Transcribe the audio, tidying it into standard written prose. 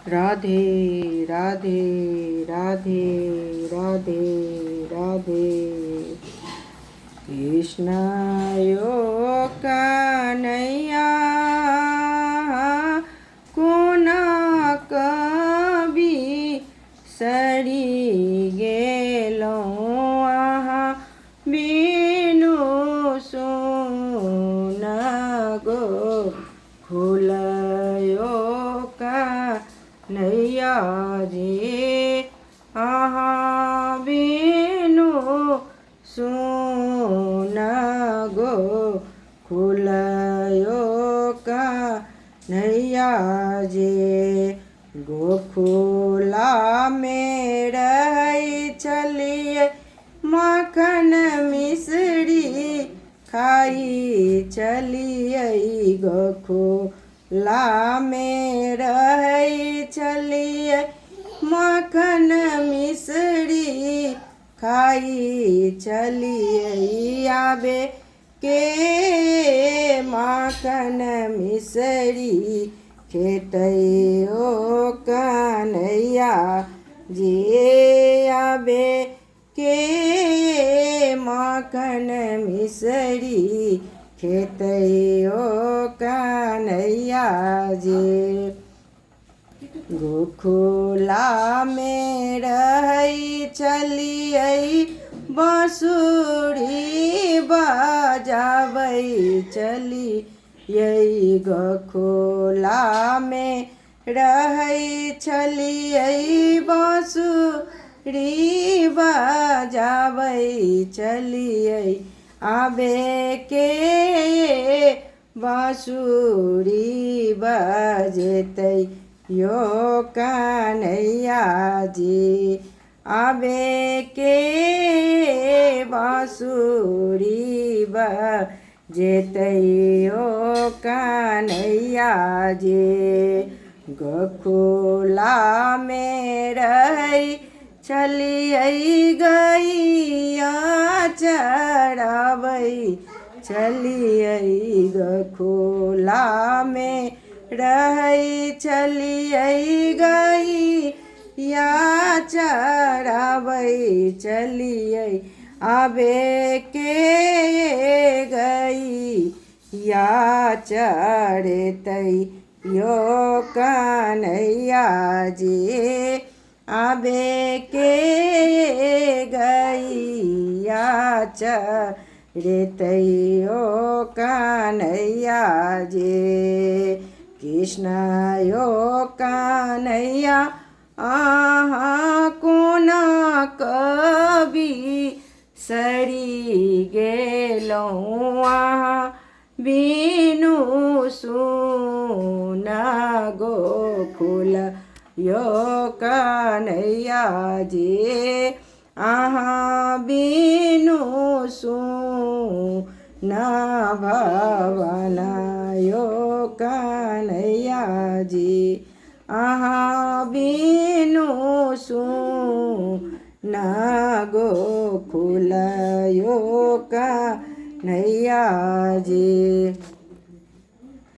राधे राधे राधे राधे राधे। कृष्णायो कन्हैया कोना कवि सरी गेलो आहा बीनु सुन गो खुलयो कन्हैया जी आहा बीनु सुन गो खुलयो कन्हैया जी। गोकुला में रही चलिए माखन मिश्री खाई चलिए। गोकुला में रही चलिए माखन मिश्री खाई चलिए। आबे के माखन मिश्री खेतयो कन्हैया जी आबे के माखन मिश्री खेतयो कन्हैया जी। गोकुला में रही चलिए बांसुरी बजाबै चली यही। गोकुला में रही चलिए बांसुरी बजाबै चलिए। आबे के बांसुरी बजेतै यो कन्हैया जी आबे के बांसुरी बजेतै यो कन्हैया जी। गोकुला में रही चलिए गैया चराबै चलिए। गोकुला में रही चलिए गैया चराबै चलिए। आबे के गैया चरतै यो कन्हैया जी आबे के गैया चरतै यो कन्हैया जी। कृष्ण यो कन्हैया आहा कोना कवि सरी गेलो आहा बीनु सुन गोकुल यो कन्हैया जी आहा बीनु सुन भवन यो कन्हैया जी आहा बीनु सुन गोकुल यो कन्हैया जी।